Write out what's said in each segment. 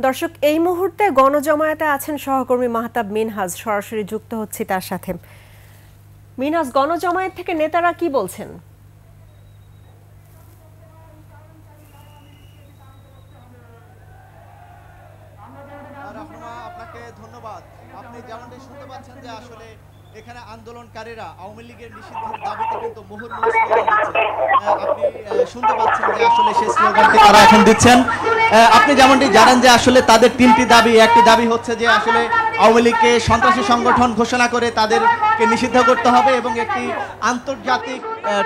দর্শক, এই মুহূর্তে গণজমায়েতে আছেন সহকর্মী মাহতাব মিনহাজ। সরাসরি যুক্ত হচ্ছি তার সাথে। মিনহাজ, গণজমায়েত থেকে নেতারা কি বলছেন? আপনাকে ধন্যবাদ। আপনি যেমনটি শুনতে পাচ্ছেন যে আসলে এখানে আন্দোলনকারীরা আওয়ামী লীগের নিষিদ্ধের দাবিতে কিন্তু মুহুর্মুহু স্লোগান দিচ্ছে। আপনি শুনতে পাচ্ছেন যে আসলে সেই স্লোগানটি তারা এখন দিচ্ছেন। আপনি যেমনটি জানেন যে আসলে তাদের তিনটি দাবি। একটি দাবি হচ্ছে যে আসলে আওয়ামী লীগকে সন্ত্রাসী সংগঠন ঘোষণা করে তাদেরকে নিষিদ্ধ করতে হবে এবং একটি আন্তর্জাতিক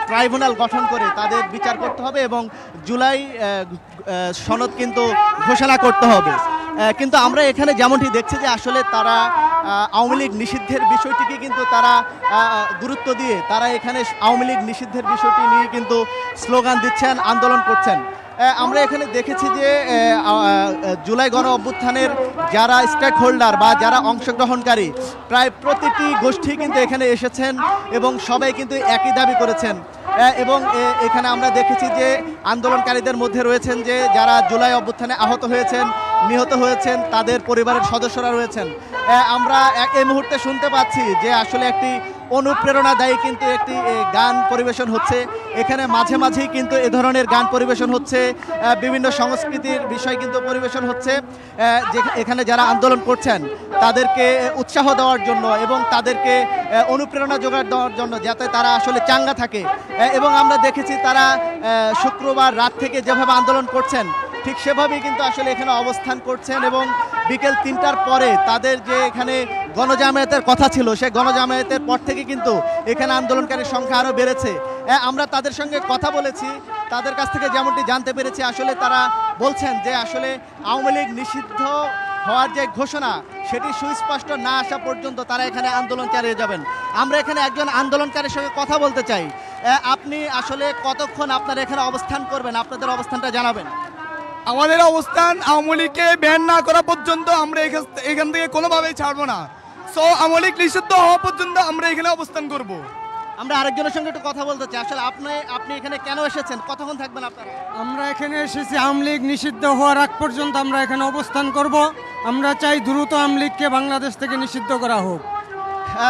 ট্রাইব্যুনাল গঠন করে তাদের বিচার করতে হবে এবং জুলাই সনদ কিন্তু ঘোষণা করতে হবে। কিন্তু আমরা এখানে যেমনটি দেখছি যে আসলে তারা আওয়ামী লীগ নিষিদ্ধের বিষয়টিকে কিন্তু তারা গুরুত্ব দিয়ে তারা এখানে আওয়ামী লীগ নিষিদ্ধের বিষয়টি নিয়ে কিন্তু স্লোগান দিচ্ছেন, আন্দোলন করছেন। আমরা এখানে দেখেছি যে জুলাই গণ অভ্যুত্থানের যারা স্টেক হোল্ডার বা যারা অংশগ্রহণকারী প্রায় প্রতিটি গোষ্ঠী কিন্তু এখানে এসেছেন এবং সবাই কিন্তু একই দাবি করেছেন। এবং এখানে আমরা দেখেছি যে আন্দোলনকারীদের মধ্যে রয়েছেন যে যারা জুলাই অভ্যুত্থানে আহত হয়েছেন, নিহত হয়েছেন, তাদের পরিবারের সদস্যরা রয়েছেন। আমরা এই মুহূর্তে শুনতে পাচ্ছি যে আসলে একটি অনুপ্রেরণাদায়ী কিন্তু একটি গান পরিবেশন হচ্ছে। এখানে মাঝে মাঝেই কিন্তু এ ধরনের গান পরিবেশন হচ্ছে, বিভিন্ন সংস্কৃতির বিষয় কিন্তু পরিবেশন হচ্ছে, যে এখানে যারা আন্দোলন করছেন তাদেরকে উৎসাহ দেওয়ার জন্য এবং তাদেরকে অনুপ্রেরণা জোগাড় দেওয়ার জন্য যাতে তারা আসলে চাঙ্গা থাকে। এবং আমরা দেখেছি তারা শুক্রবার রাত থেকে যেভাবে আন্দোলন করছেন ঠিক সেভাবেই কিন্তু আসলে এখানে অবস্থান করছেন এবং বিকেল ৩টার পরে তাদের যে এখানে গণজামায়াতের কথা ছিল সেই গণজামায়াতের পর থেকে কিন্তু এখানে আন্দোলনকারীর সংখ্যা আরও বেড়েছে। আমরা তাদের সঙ্গে কথা বলেছি, তাদের কাছ থেকে যেমনটি জানতে পেরেছি আসলে তারা বলছেন যে আসলে আওয়ামী লীগ নিষিদ্ধ হওয়ার যে ঘোষণা সেটি সুস্পষ্ট না আসা পর্যন্ত তারা এখানে আন্দোলন চালিয়ে যাবেন। আমরা এখানে একজন আন্দোলনকারীর সঙ্গে কথা বলতে চাই। আপনি আসলে কতক্ষণ আপনারা এখানে অবস্থান করবেন, আপনাদের অবস্থানটা জানাবেন। আমাদের অবস্থান আওয়ামী লীগকে ব্যান না করা পর্যন্ত আমরা এখান থেকে কোনোভাবেই ছাড়বো না। সো আওয়ামী লীগ নিষিদ্ধ হওয়া পর্যন্ত আমরা এখানে অবস্থান করব। আমরা আরেকজনের সঙ্গে একটু কথা বলতে চাই। আসলে আপনি এখানে কেন এসেছেন, কতক্ষণ থাকবেন আপনারা? আমরা এখানে এসেছি আওয়ামী লীগ নিষিদ্ধ হওয়ার আগ পর্যন্ত আমরা এখানে অবস্থান করব। আমরা চাই দ্রুত আওয়ামী লীগকে বাংলাদেশ থেকে নিষিদ্ধ করা হোক।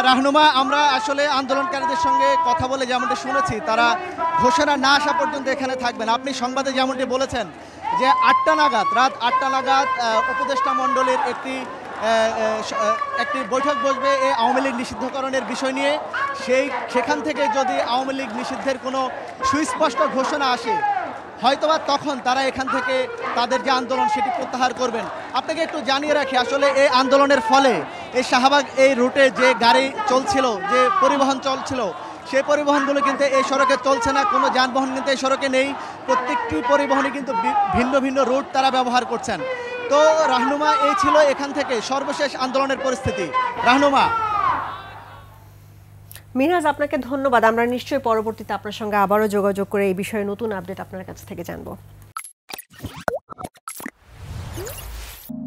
রাহনুমা, আমরা আসলে আন্দোলনকারীদের সঙ্গে কথা বলে যেমনটি শুনেছি তারা ঘোষণা না আসা পর্যন্ত এখানে থাকবেন। আপনি সংবাদে যেমনটি বলেছেন যে রাত ৮টা নাগাদ উপদেষ্টা মণ্ডলীর একটি বৈঠক বসবে এই আওয়ামী লীগ নিষিদ্ধকরণের বিষয় নিয়ে। সেখান থেকে যদি আওয়ামী লীগ নিষিদ্ধের কোনো সুস্পষ্ট ঘোষণা আসে হয়তোবা তখন তারা এখান থেকে তাদের যে আন্দোলন সেটি প্রত্যাহার করবেন। আপনাকে একটু জানিয়ে রাখি আসলে এই আন্দোলনের ফলে এই শাহবাগ এই রুটে যে গাড়ি চলছিল, যে পরিবহন চলছিল সেই পরিবহনগুলো কিন্তু এই সড়কে চলছে না, কোনো যানবাহন কিন্তু এই সড়কে নেই। প্রত্যেকটি পরিবহনে কিন্তু ভিন্ন ভিন্ন রুট তারা ব্যবহার করছেন। তো রাহনুমা, এই ছিল এখান থেকে সর্বশেষ আন্দোলনের পরিস্থিতি। রাহনুমা। মিনহাজ, আপনাকে ধন্যবাদ। আমরা নিশ্চয়ই পরবর্তীতে আপনার সঙ্গে আবারও যোগাযোগ করে এই বিষয়ে নতুন আপডেট আপনার কাছ থেকে জানবো।